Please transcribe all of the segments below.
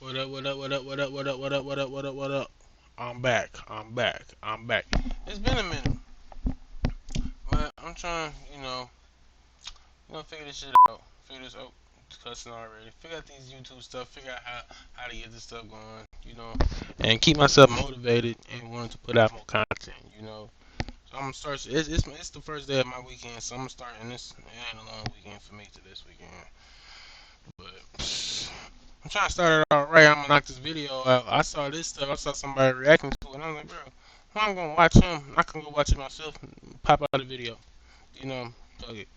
What up, what up, what up, what up, what up, what up, what up, what up, what up? I'm back. I'm back. I'm back. It's been a minute, but I'm trying, figure this shit out. Figure this out. Cussing already. Figure out these YouTube stuff. Figure out how to get this stuff going, and keep myself motivated and wanting to put out more content, So I'm gonna start. It's the first day of my weekend, so I'm gonna start. And this it ain't a long weekend for me to this weekend, but. I'm trying to start it out right. I'm gonna knock this video out. I saw this stuff. I saw somebody reacting to it, and I'm like, bro, I'm gonna watch him. I can go watch it myself. Pop out the video. Fuck it.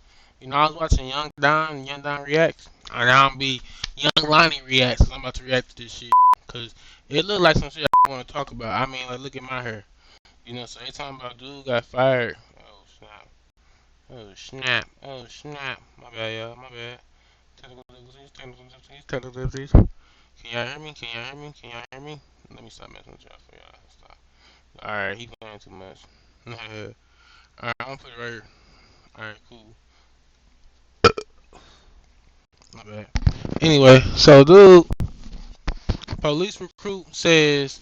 I was watching Young Don react, and now I'm be Young Lonnie react. Cause I'm about to react to this shit. Cause it looked like some shit I want to talk about. I mean, like, look at my hair. So they talking about dude got fired. Oh snap. Oh snap. Oh snap. My bad, y'all. My bad. Technical difficulties. Can y'all hear me? Can y'all hear me? Can y'all hear me? Let me stop messing with y'all for y'all. Stop. Alright, he playing too much. Alright, I'm gonna put it right here. Alright, cool. My bad. Anyway, so dude, police recruit says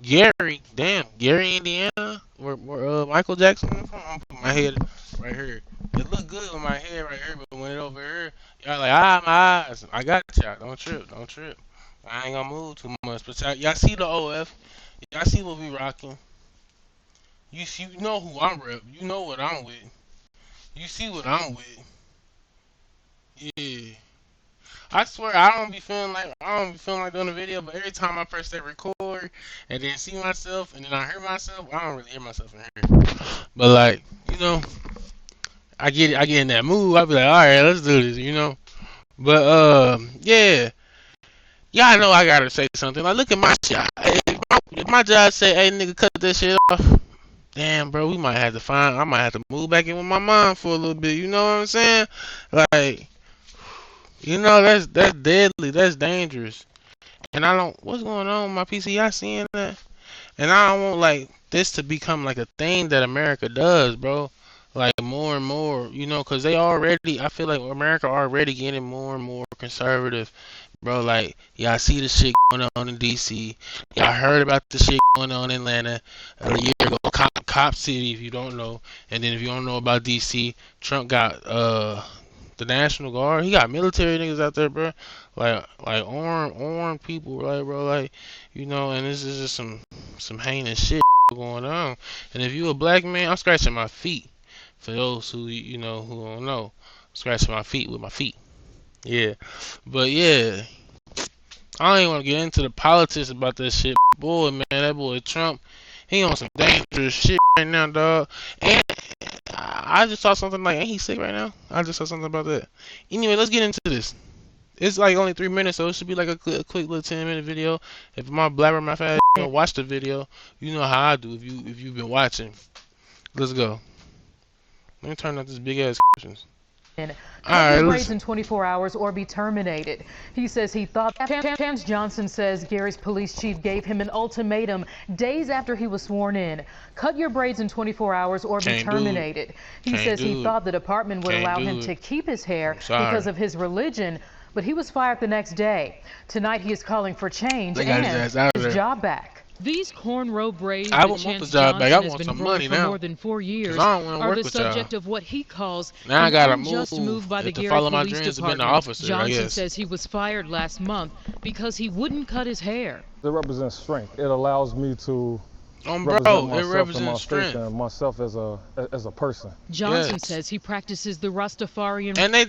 Gary, Indiana, where Michael Jackson went from. I'm putting my head right here. It look good with my head right here, but when it over here, y'all like, my eyes. I got y'all. Don't trip, don't trip. I ain't gonna move too much, but y'all see the OF. Y'all see what we rocking. You know who I'm rep. You know what I'm with. You see what I'm with. Yeah. I swear I don't be feeling like doing a video, but every time I press that record and then see myself and then I hear myself, I don't really hear myself in here. But like, I get in that mood. I be like, all right, let's do this. But yeah, I know I gotta say something. Like, look at my job. If my job say, hey nigga, cut that shit off. Damn, bro, I might have to move back in with my mom for a little bit. You know what I'm saying? Like, that's deadly. That's dangerous. And I don't. What's going on with my PC? I seeing that, and I don't want like this to become like a thing that America does, bro. Like more and more, because they already. I feel like America already getting more and more conservative, bro. Like y'all see the shit going on in DC. Y'all heard about the shit going on in Atlanta a year ago. Cop City, if you don't know, and then if you don't know about DC, Trump got the National Guard. He got military niggas out there, bro. Like armed people, right, bro? Like, and this is just some heinous shit going on. And if you a black man, I'm scratching my feet. For those who don't know, I'm scratching my feet with my feet. Yeah, but yeah, I don't even want to get into the politics about that shit. Boy, man, that boy Trump, he on some dangerous shit right now, dog. And I just saw something like, ain't he sick right now? I just saw something about that. Anyway, let's get into this. It's like only 3 minutes, so it should be like a quick little 10-minute video. If my blabber my fast, watch the video. You know how I do if you've been watching. Let's go. Let me turn up this big ass questions. Cut your braids in 24 hours or be terminated. He says he thought. Chance Johnson says Gary's police chief gave him an ultimatum days after he was sworn in. Cut your braids in 24 hours or be terminated. He says he thought the department would allow him to keep his hair because of his religion, but he was fired the next day. Tonight he is calling for change and his job back. These cornrow braids that Chance Johnson has been growing for more than 4 years are the subject of what he calls an unjust move by the Gary Police Department. Johnson says he was fired last month because he wouldn't cut his hair. It represents strength. It allows me to represent myself and my faith and myself as a person. Johnson says he practices the Rastafarian. And they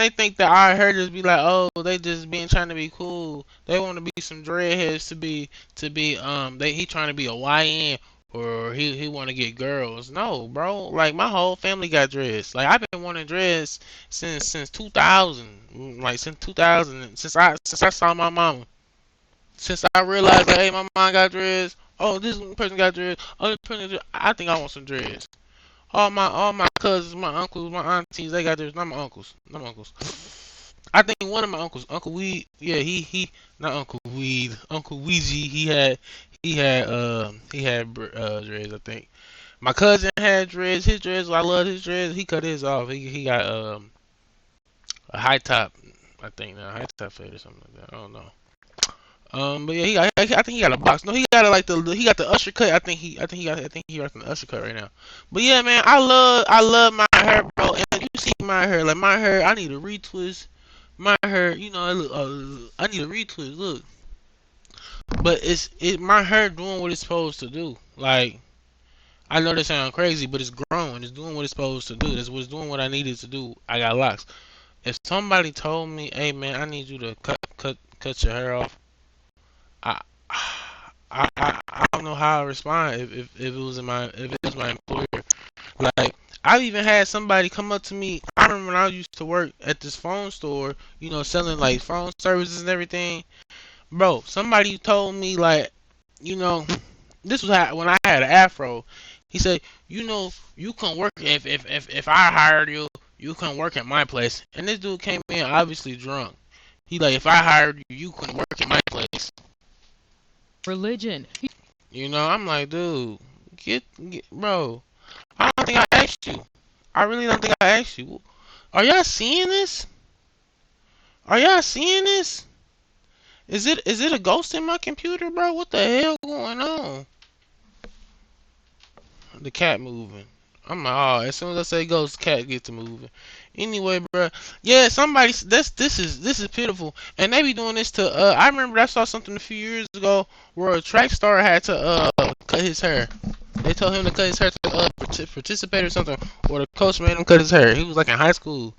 think that our hair just be like, oh, they just being trying to be cool. They want to be some dreadheads he trying to be a YN or he want to get girls. No, bro. Like my whole family got dreads. Like I've been wanting dreads since 2000. Like since 2000, since I saw my mama. Since I realized that hey, my mom got dreads. Oh, this person got dreads. Other person, I think I want some dreads. All my cousins, my uncles, my aunties, they got dreads. Not my uncles. Not my uncles. I think one of my uncles, Uncle Weed, yeah, he not Uncle Weed, Uncle Weezy, he had dreads, I think. My cousin had dreads. His dreads, I love his dreads. He cut his off. He got a high top, I think now, high top fade or something like that. I don't know. But yeah, I think he got a box. No, he got like he got the usher cut. I think he rocking the usher cut right now. But yeah, man, I love my hair, bro. And you see my hair, like my hair, I need a retwist. My hair, you know, I need a retwist. Look, but my hair doing what it's supposed to do. Like I know that sounds crazy, but it's growing. It's doing what it's supposed to do. That's what's doing what I needed to do. I got locks. If somebody told me, "Hey man, I need you to cut your hair off," I I don't know how I respond if it was if it was my employer. Like I've even had somebody come up to me. I remember when I used to work at this phone store, you know, selling like phone services and everything. Bro, somebody told me like, you know, this was when I had an afro. He said, you know, you can work if I hired you, you can work at my place. And this dude came in obviously drunk. He like, if I hired you, you can work at my place. Religion. You know, I'm like, dude, bro. I don't think I asked you. I really don't think I asked you. Are y'all seeing this? Are y'all seeing this? Is it a ghost in my computer, bro? What the hell going on? The cat moving. I'm like, oh, as soon as I say ghost, cat gets to moving. Anyway, bro, yeah, somebody, this is pitiful, and they be doing this to. I remember I saw something a few years ago where a track star had to cut his hair. They told him to cut his hair to participate or something, or the coach made him cut his hair. He was like in high school.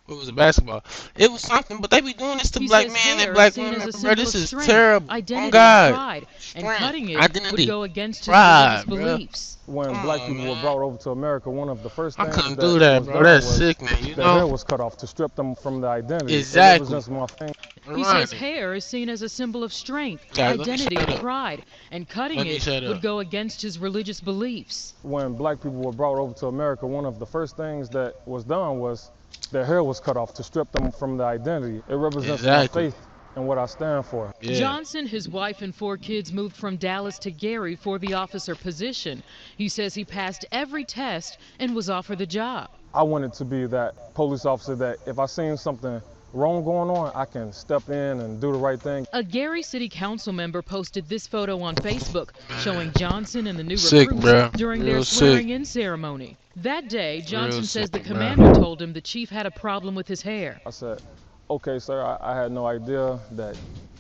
It was a basketball. It was something, but they be doing this to black men and black women, bro. This is terrible. Oh God, pride, and cutting it identity, would go against his pride, religious bro. beliefs. When black people were brought over to America, one of the first I things couldn't that do that, was bro. done That's was sickening, you their hair know? was cut off to strip them from their identity. Exactly. It represents my thing. He says hair is seen as a symbol of strength, identity, and pride, and cutting it would go against his religious beliefs. When black people were brought over to America, one of the first things that was done was their hair was cut off to strip them from their identity. It represents my faith and what I stand for. Yeah. Johnson, his wife, and 4 kids moved from Dallas to Gary for the officer position. He says he passed every test and was offered the job. I wanted to be that police officer that if I seen something wrong going on, I can step in and do the right thing. A Gary City Council member posted this photo on Facebook showing Johnson and the new recruits during their swearing-in ceremony. That day, Johnson says the commander told him the chief had a problem with his hair. I said, okay, sir, I had no idea that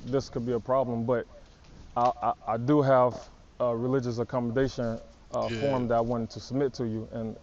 this could be a problem, but I do have a religious accommodation form that I wanted to submit to you. And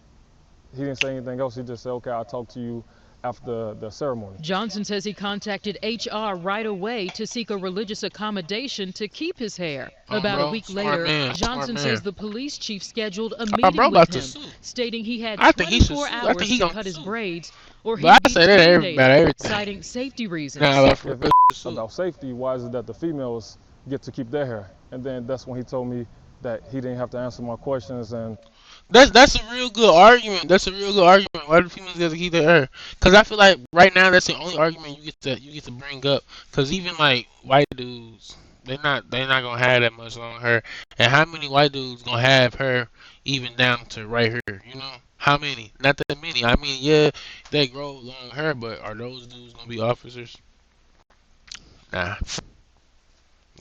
he didn't say anything else. He just said, okay, I'll talk to you after the ceremony. Johnson says he contacted HR right away to seek a religious accommodation to keep his hair. About a week later, Johnson says the police chief scheduled a meeting with him, stating he had 24 hours to cut his braids or he'd be terminated, citing safety reasons. If it's about safety, why is it that the females get to keep their hair? And then that's when he told me that he didn't have to answer my questions. And that's a real good argument. That's a real good argument. Why do females get to keep their hair? Because I feel like right now that's the only argument you get to bring up. Because even like white dudes, they're not gonna have that much long hair. And how many white dudes gonna have hair even down to right here? You know, how many? Not that many. I mean, yeah, they grow long hair, but are those dudes gonna be officers? Nah.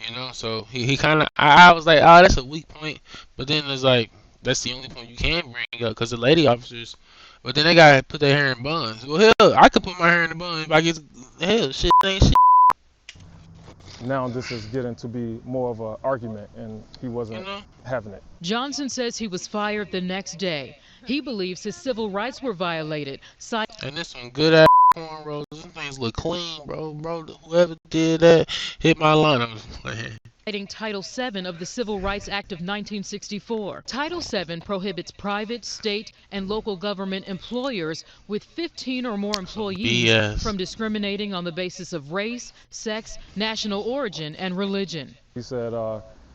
You know, so he kind of, I was like, oh, that's a weak point. But then it's like, that's the only point you can bring up because the lady officers, but then they gotta put their hair in buns. Well, hell, I could put my hair in a bun if I get, hell, shit ain't shit. Now this is getting to be more of an argument, and he wasn't having it. Johnson says he was fired the next day. He believes his civil rights were violated. And this one good ass cornrows. Some things look clean, bro. Whoever did that hit my line. I was playing. Title VII of the Civil Rights Act of 1964. Title VII prohibits private, state, and local government employers with 15 or more employees from discriminating on the basis of race, sex, national origin, and religion. He said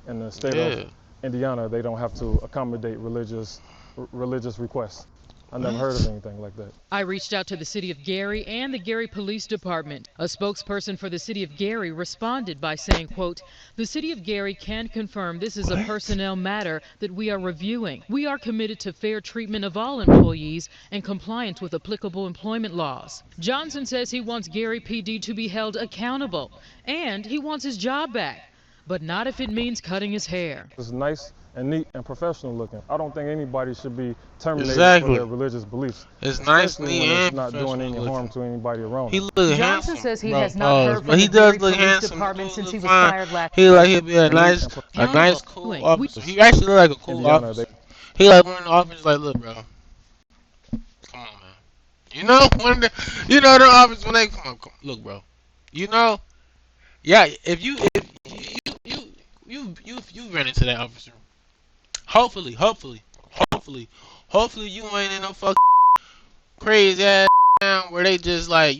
in the state of Indiana, they don't have to accommodate religious requests. I never heard of anything like that. I reached out to the city of Gary and the Gary Police Department. A spokesperson for the city of Gary responded by saying, quote, "The city of Gary can confirm this is a personnel matter that we are reviewing. We are committed to fair treatment of all employees and compliance with applicable employment laws." Johnson says he wants Gary PD to be held accountable and he wants his job back, but not if it means cutting his hair. It's nice and neat and professional looking. I don't think anybody should be terminated for their religious beliefs. It's nice, especially when it's not doing any harm to anybody around. He look Johnson handsome, says he bro. has not heard from But he the does Gary look Police handsome. Department He since he look was fine. fired last He year. like he'll be a nice, cool officer. He actually look like a cool officer. He like one of the officers. Like, look, bro. Come on, man. You know when the officers when they come on, look, bro. You know, yeah. If you run into that officer, hopefully, you ain't in no fuck crazy ass town where they just like,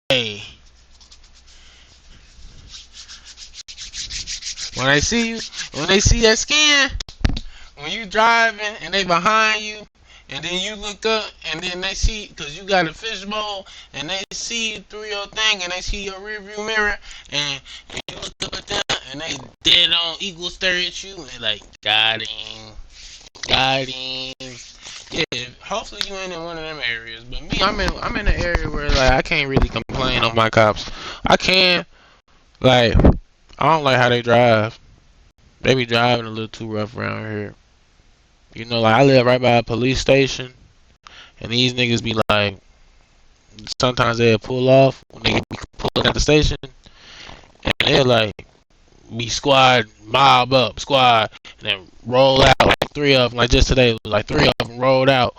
hey, when they see that skin, when you driving and they behind you, and then you look up and then they see, cause you got a fishbowl, and they see you through your thing and they see your rearview mirror, and you look up at them and they dead on equal stare at you, and they like, got him. Yeah, hopefully you ain't in one of them areas. But me, I'm in an area where like I can't really complain on my cops. I can, like, I don't like how they drive. They be driving a little too rough around here. You know, like I live right by a police station, and these niggas be like, sometimes they'll pull off when they be pulling at the station, and they're like, be squad, mob up, squad, and then roll out like three of them. Like just today, it was like three of them rolled out,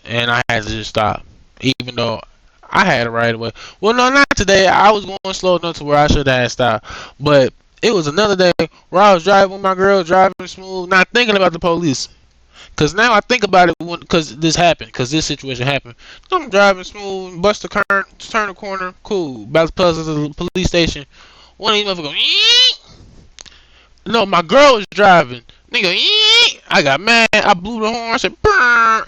and I had to just stop, even though I had it right away. Well, no, not today. I was going slow enough to where I should have stopped, but it was another day where I was driving with my girl, driving smooth, not thinking about the police. Cause now I think about it, cause this happened, cause this situation happened. I'm driving smooth, bust the current, turn the corner, cool, about to pass to the police station. One of these motherfuckers go, no, my girl was driving. Nigga, I got mad. I blew the horn. I said, brr.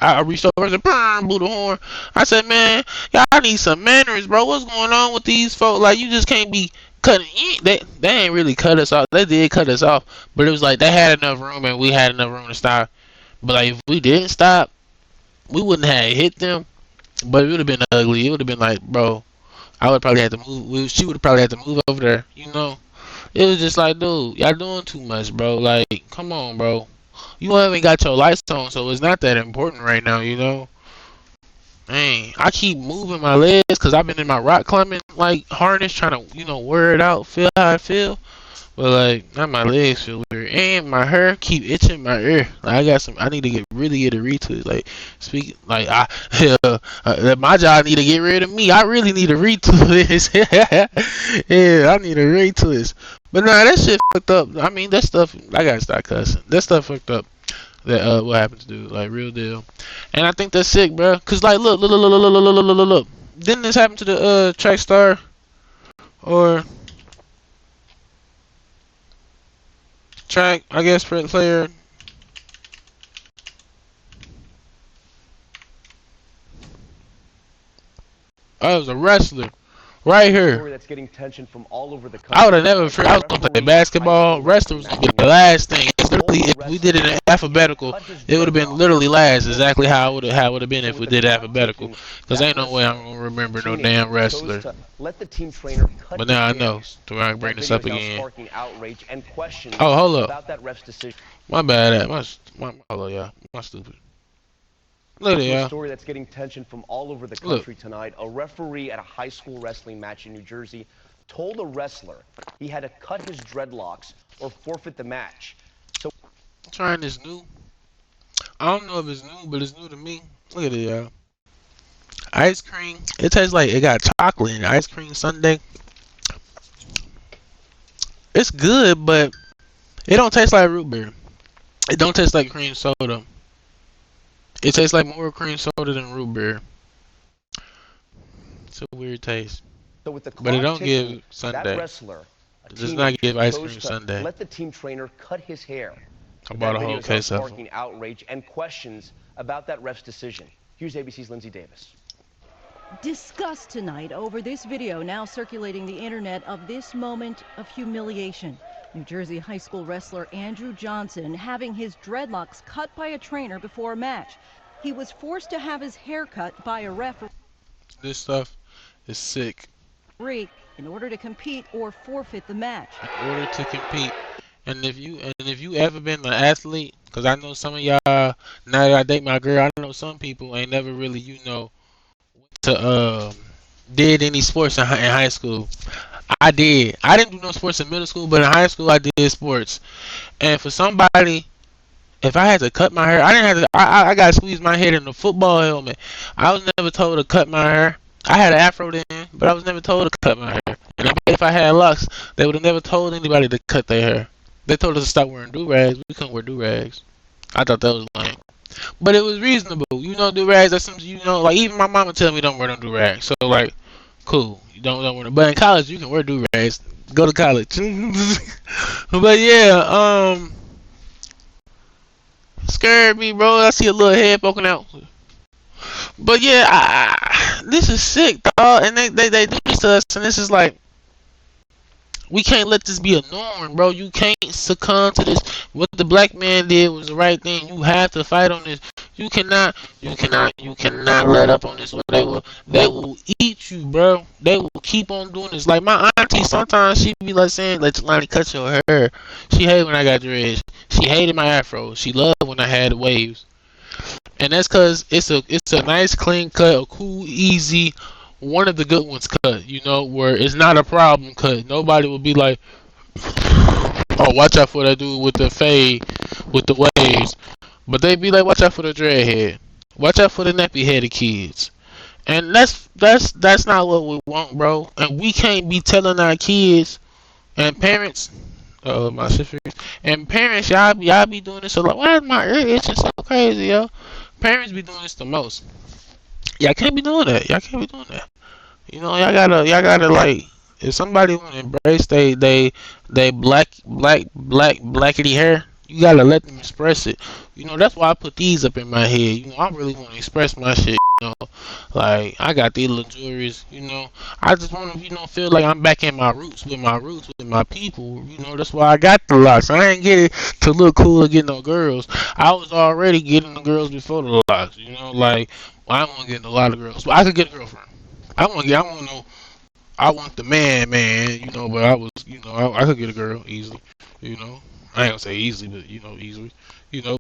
I reached over and said, brr, blew the horn. I said, man, y'all need some manners, bro. What's going on with these folks? Like, you just can't be cutting. They ain't really cut us off. They did cut us off, but it was like they had enough room and we had enough room to stop. But like, if we didn't stop, we wouldn't have hit them. But it would have been ugly. It would have been like, bro, I would probably have to move. She would probably have to move over there, you know. It was just like, dude, y'all doing too much, bro. Like, come on, bro. You haven't got your lights on, so it's not that important right now, you know. Dang, I keep moving my legs because I've been in my rock climbing like harness, trying to, wear it out, feel how I feel. But like, now my legs feel weird, and my hair keep itching my ear. Like, I need to really get a retwist. Like, like my job need to get rid of me. I really need a retwist. Yeah, I need a retwist. But nah, that shit fucked up. I mean, that stuff, I gotta stop cussing. That stuff fucked up. That what happened to dude, like real deal. And I think that's sick, bro. Cause like, look. Didn't this happen to the track star or track, I guess, player? Oh, it was a wrestler. Right here. That's getting tension from all over the country. I would have never figured I was gonna play basketball. Wrestling was gonna be the last thing. It's literally, if we did it in alphabetical, it would have been literally last. Exactly how it would have been if we did alphabetical. Cause ain't no way I'm gonna remember no damn wrestler. But now I know. So I can bring this up again. Oh, hold up. My bad. Hold up, y'all. My stupid. Look at A y'all. story that's getting tension from all over the country tonight. A referee at a high school wrestling match in New Jersey told a wrestler he had to cut his dreadlocks or forfeit the match. So Trying this new. I don't know if it's new, but it's new to me. Look at it, y'all. Ice cream. It tastes like it got chocolate in it. Ice cream sundae. It's good, but it don't taste like root beer. It don't taste like cream soda. It tastes like more cream soda than root beer. It's a weird taste. So with the But it don't ticking, give sundae. that wrestler, It does not give ice cream sundae. let the team trainer cut his hair. But bought that a video whole is now case of them. sparking outrage and questions about that ref's decision. Here's ABC's Lindsay Davis. Disgust tonight over this video now circulating the internet of this moment of humiliation. New Jersey high school wrestler Andrew Johnson having his dreadlocks cut by a trainer before a match. He was forced to have his hair cut by a referee. This stuff is sick. In order to compete or forfeit the match. In order to compete. And if you ever been an athlete, because I know some of y'all, now that I date my girl, I know some people ain't never really, did any sports in high school. I did. I didn't do no sports in middle school, but in high school I did sports. And for somebody, if I had to cut my hair, I didn't have to. I got to squeeze my head in the football helmet. I was never told to cut my hair. I had an afro then, but I was never told to cut my hair. And if I had locks, they would have never told anybody to cut their hair. They told us to stop wearing do-rags. We couldn't wear do-rags. I thought that was lame. But it was reasonable. Do-rags, that's something, like even my mama tell me don't wear no do-rags. So, like, cool. You don't wear them. But in college, you can wear do-rags. Go to college. But yeah, scared me, bro. I see a little head poking out. But yeah, this is sick, dog. And they do this to us, and this is like, we can't let this be a norm, bro. You can't succumb to this. What the black man did was the right thing. You have to fight on this. You cannot let up on this. They will eat you, bro. They will keep on doing this. Like my auntie, sometimes she be like saying, "Let Jelani cut your hair." She hated when I got dreads. She hated my afro. She loved when I had waves. And that's cause it's a nice clean cut, a cool, easy. One of the good ones cut, where it's not a problem cut. Nobody will be like, oh, watch out for that dude with the fade, with the waves. But they be like, watch out for the dreadhead. Watch out for the nappy headed kids. And that's not what we want, bro. And we can't be telling our kids and parents, my sister, and parents, y'all be doing this. So like, why is my ear itching so crazy, yo? Parents be doing this the most. Y'all can't be doing that. Y'all can't be doing that. Y'all gotta like, if somebody want to embrace they blackity hair, you gotta let them express it. That's why I put these up in my head. I really want to express my shit. Like I got these little jewelries. I just want to feel like I'm back in my roots with my people. That's why I got the locks. I ain't get it to look cool to get no girls. I was already getting the girls before the locks. Like I don't want to get a lot of girls, but I could get a girlfriend. I want the man, but I was, I could get a girl easily, I ain't gonna say easily, but, easily,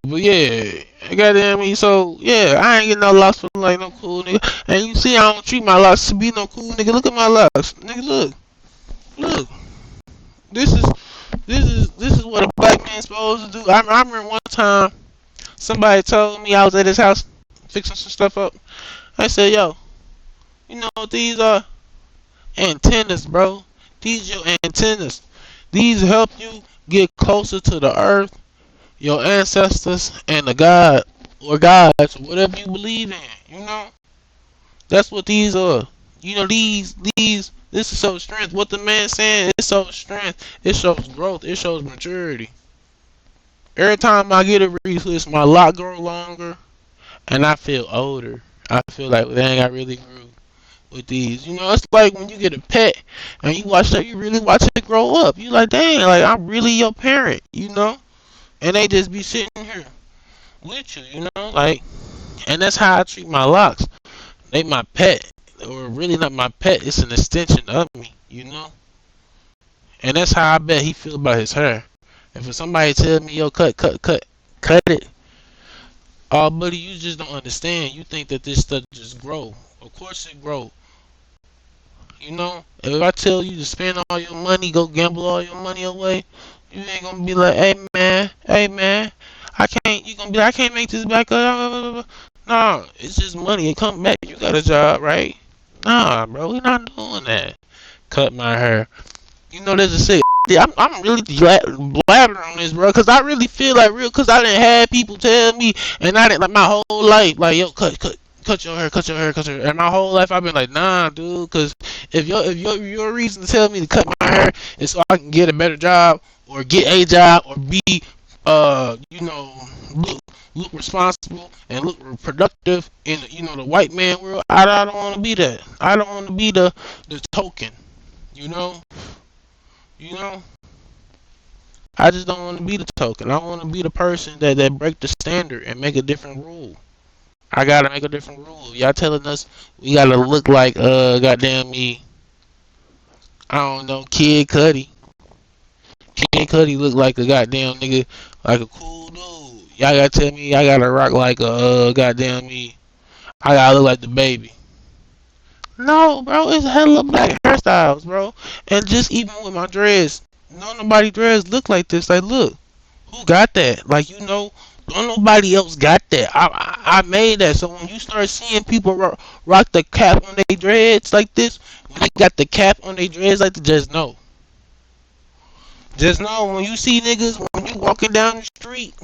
but yeah, goddamn me, so, yeah, I ain't getting no locks for, like, no cool nigga, and you see, I don't treat my locks to be no cool nigga, look at my locks, nigga, look, this is what a black man's supposed to do. I remember one time, somebody told me I was at his house, fixing some stuff up, I said, yo, you know what these are? Antennas, bro. These your antennas. These help you get closer to the earth, your ancestors, and the God or gods, whatever you believe in. That's what these are. This is so strength. What the man saying, it shows strength. It shows growth. It shows maturity. Every time I get a retwist, my lock grow longer, and I feel older. I feel like, dang, I really grew with these. It's like when you get a pet and you really watch it grow up. You like, dang, like I'm really your parent, and they just be sitting here with you, like, and that's how I treat my locks. They my pet, or really not my pet, it's an extension of me, and that's how I bet he feel about his hair. And for somebody to tell me, yo, cut it, oh, buddy, you just don't understand. You think that this stuff just grow. Of course it grow. If I tell you to spend all your money, go gamble all your money away, you ain't gonna be like, hey man, you gonna be like, I can't make this back up. Nah, it's just money. It come back. You got a job, right? Nah, bro, we not doing that. Cut my hair. There's a sick. I'm really blabbering on this, bro, because I really feel like because I didn't have people tell me, and I didn't, like, my whole life, like, yo, cut your hair. And my whole life I've been like, nah, dude, because if your reason to tell me to cut my hair is so I can get a better job or get a job or be you know, look responsible and look productive in you know the white man world. I don't want to be that. I don't want to be the token. You know, you know. I just don't want to be the token. I want to be the person that break the standard and make a different rule. I gotta make a different rule. Y'all telling us we gotta look like goddamn me. I don't know, Kid Cudi. Kid Cudi look like a goddamn nigga, like a cool dude. Y'all gotta tell me I gotta rock like a goddamn me. I gotta look like the baby. No, bro, it's hella black hairstyles, bro. And just even with my dreads, nobody dreads look like this. Like, look, who got that? Like, you know, don't nobody else got that. I made that. So when you start seeing people rock the cap on their dreads like this, when they got the cap on their dreads like this, just know. Just know when you see niggas, when you walking down the street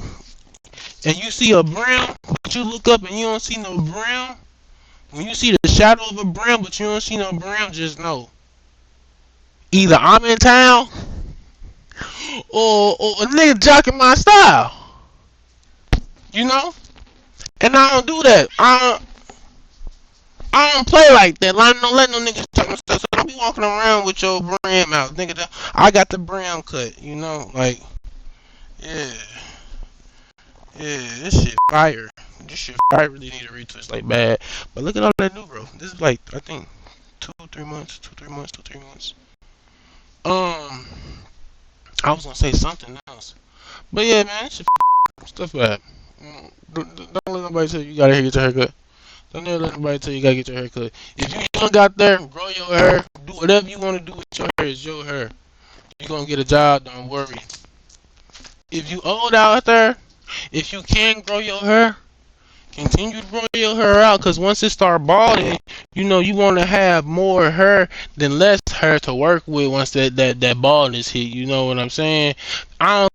and you see a brown, but you look up and you don't see no brown. When you see the shadow of a brown, but you don't see no brown, just know. Either I'm in town or a nigga jocking my style. You know? And I don't do that. I don't play like that. I don't let no niggas talk my stuff. So don't be walking around with your brand out. Nigga, I got the brown cut, you know? Like, yeah. Yeah, this shit fire. This shit fire. I really need a retwist like bad. But look at all that new growth. This is like, I think, 2-3 months. I was gonna say something else. But yeah, man, this shit stuff bad. Don't let nobody tell you you gotta get your hair cut. Don't ever let nobody tell you gotta get your hair cut. If you young out there, grow your hair, do whatever you wanna do with your hair, it's your hair. You gonna get a job, don't worry. If you old out there, if you can grow your hair, continue to grow your hair out, cause once it start balding, you know you wanna have more hair than less hair to work with once that baldness hit. You know what I'm saying? I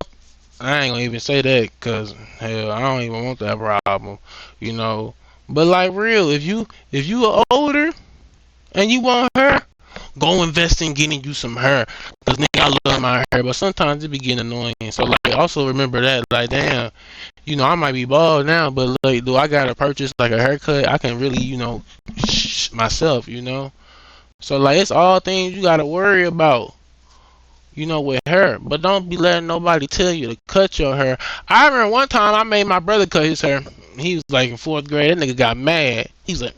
ain't gonna even say that, cause hell, I don't even want that problem. You know. But like real, if you are older and you want hair, go invest in getting you some hair. Cause nigga, I love my hair, but sometimes it be getting annoying. So like, also remember that, like, damn, you know, I might be bald now, but like, do I gotta purchase like a haircut? I can really, you know, myself, you know. So like, it's all things you gotta worry about, you know, with hair. But don't be letting nobody tell you to cut your hair. I remember one time I made my brother cut his hair. He was like in 4th grade. That nigga got mad. He's like,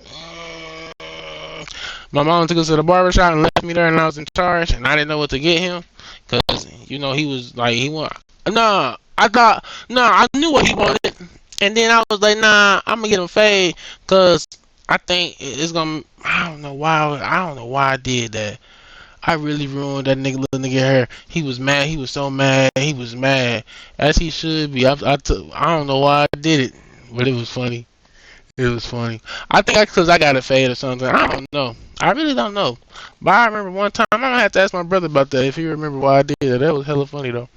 my mom took us to the barbershop and left me there, and I was in charge, and I didn't know what to get him, cause you know he was like he want. Nah, I knew what he wanted, and then I was like, nah, I'm gonna get him fade, cause I think it's gonna. I don't know why. I did that. I really ruined that little nigga hair. He was mad. He was so mad. He was mad, as he should be. I don't know why I did it, but it was funny. It was funny. I think because I got a fade or something. I don't know. I really don't know. But I remember one time, I'm gonna have to ask my brother about that if he remember why I did that. That was hella funny though.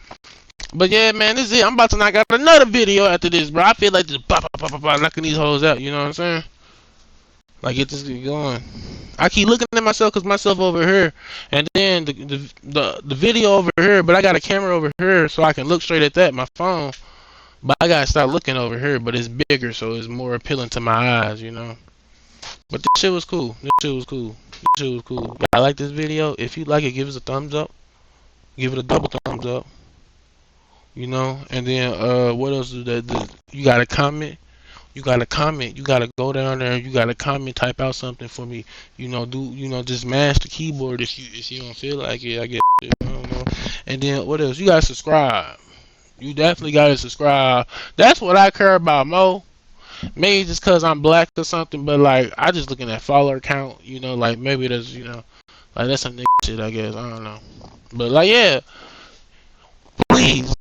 But yeah, man, this is it. I'm about to knock out another video after this, bro. I feel like just knocking these hoes out. You know what I'm saying? Like, get this going. I keep looking at myself because myself over here, and then the video over here, but I got a camera over here so I can look straight at that, my phone. But I gotta start looking over here, but it's bigger, so it's more appealing to my eyes, you know. But this shit was cool. I like this video. If you like it, give us a thumbs up. Give it a double thumbs up. You know, and then what else do that do? You gotta comment. You gotta go down there. You gotta comment. Type out something for me. You know, just mash the keyboard if you don't feel like it. I guess. I don't know. And then what else? You gotta subscribe. You definitely gotta subscribe. That's what I care about, Mo. Maybe just cause I'm black or something, but like I just looking at follower count. You know, like maybe that's like that's some nigga shit. I guess I don't know. But like yeah, please